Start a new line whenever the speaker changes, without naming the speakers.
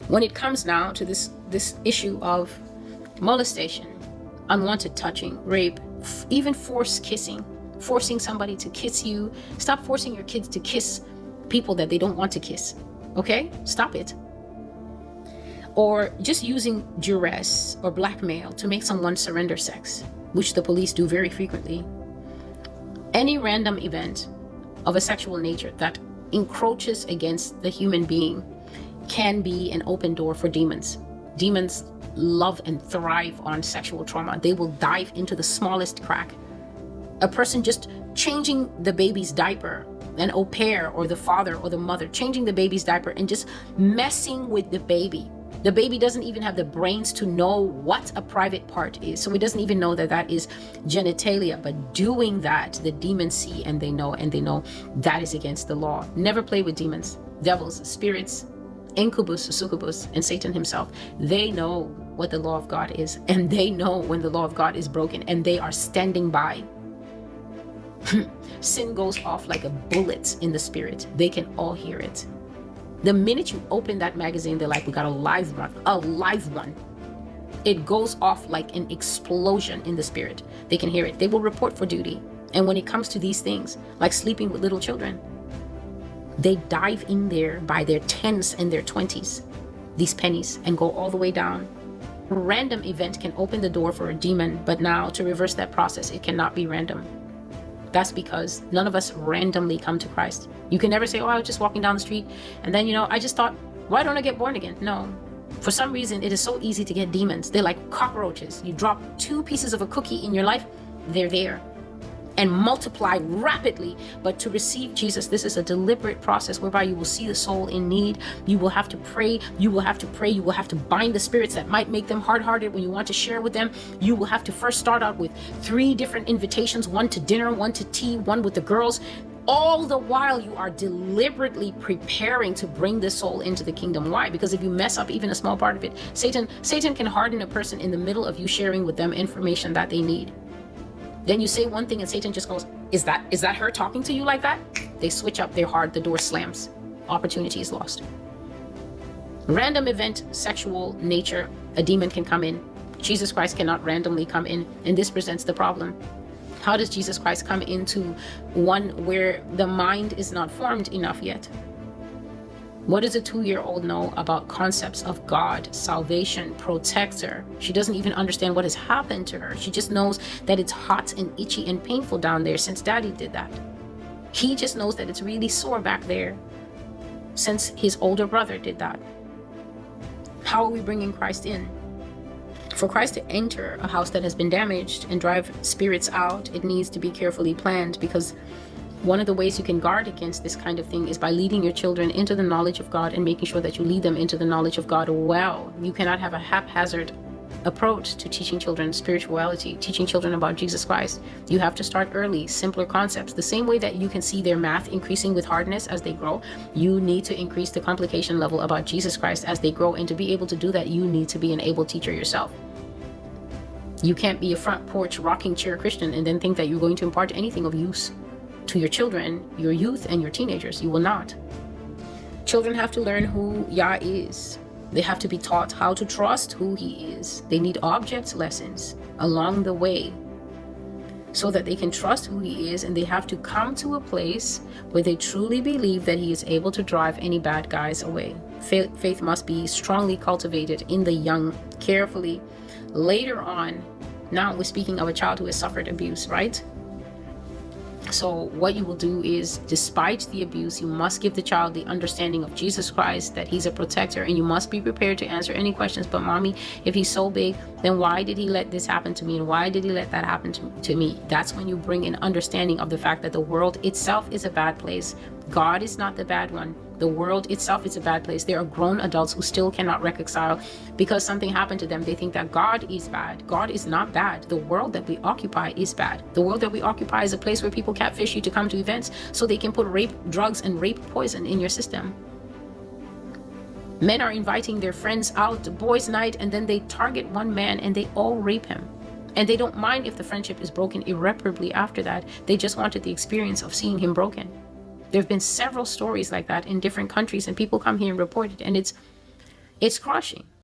When it comes now to this issue of molestation, unwanted touching, rape, even forced kissing, forcing somebody to kiss you. Stop forcing your kids to kiss people that they don't want to kiss. Okay? Stop it. Or just using duress or blackmail to make someone surrender sex, which the police do very frequently. Any random event of a sexual nature that encroaches against the human being can be an open door for demons. Demons love and thrive on sexual trauma. They will dive into the smallest crack. A person just changing the baby's diaper, an au pair or the father or the mother changing the baby's diaper and just messing with the baby. The baby doesn't even have the brains to know what a private part is. So it doesn't even know that that is genitalia. But doing that, the demons see and they know that is against the law. Never play with demons, devils, spirits, incubus, succubus, and Satan himself. They know what the law of God is, and they know when the law of God is broken, and they are standing by. Sin goes off like a bullet in the spirit. They can all hear it. The minute you open that magazine, they're like, we got a live one. It goes off like an explosion in the spirit. They can hear it. They will report for duty. And when it comes to these things, like sleeping with little children, they dive in there by their 10s and their 20s, these pennies, and go all the way down. A random event can open the door for a demon, but now to reverse that process, it cannot be random. That's because none of us randomly come to Christ. You can never say, oh, I was just walking down the street and then, I just thought, why don't I get born again? No. For some reason, it is so easy to get demons. They're like cockroaches. You drop 2 pieces of a cookie in your life, they're there and multiply rapidly. But to receive Jesus, this is a deliberate process whereby you will see the soul in need. You will have to pray. You will have to bind the spirits that might make them hard-hearted when you want to share with them. You will have to first start out with 3 different invitations, 1 to dinner, 1 to tea, 1 with the girls. All the while you are deliberately preparing to bring the soul into the kingdom. Why? Because if you mess up even a small part of it, Satan can harden a person in the middle of you sharing with them information that they need. Then you say one thing and Satan just goes, is that her talking to you like that? They switch up their heart, the door slams. Opportunity is lost. Random event, sexual nature, a demon can come in. Jesus Christ cannot randomly come in, and this presents the problem. How does Jesus Christ come into one where the mind is not formed enough yet? What does a 2-year-old know about concepts of God, salvation, protector? She doesn't even understand what has happened to her. She just knows that it's hot and itchy and painful down there since Daddy did that. He just knows that it's really sore back there since his older brother did that. How are we bringing Christ in? For Christ to enter a house that has been damaged and drive spirits out, it needs to be carefully planned, because one of the ways you can guard against this kind of thing is by leading your children into the knowledge of God and making sure that you lead them into the knowledge of God well. You cannot have a haphazard approach to teaching children spirituality, teaching children about Jesus Christ. You have to start early, simpler concepts. The same way that you can see their math increasing with hardness as they grow, you need to increase the complication level about Jesus Christ as they grow. And to be able to do that, you need to be an able teacher yourself. You can't be a front porch rocking chair Christian and then think that you're going to impart anything of use to your children, your youth, and your teenagers. You will not. Children have to learn who Yah is. They have to be taught how to trust who He is. They need object lessons along the way so that they can trust who He is, and they have to come to a place where they truly believe that He is able to drive any bad guys away. Faith must be strongly cultivated in the young, carefully. Later on, now we're speaking of a child who has suffered abuse, right? So what you will do is, despite the abuse, you must give the child the understanding of Jesus Christ, that He's a protector, and you must be prepared to answer any questions. But mommy, if He's so big, then why did He let this happen to me? And why did He let that happen to me? That's when you bring an understanding of the fact that the world itself is a bad place. God is not the bad one. The world itself is a bad place. There are grown adults who still cannot reconcile because something happened to them. They think that God is bad. God is not bad. The world that we occupy is bad. The world that we occupy is a place where people catfish you to come to events so they can put rape, drugs, and rape poison in your system. Men are inviting their friends out to boys' night, and then they target one man and they all rape him. And they don't mind if the friendship is broken irreparably after that. They just wanted the experience of seeing him broken. There have been several stories like that in different countries, and people come here and report it. And It's crushing.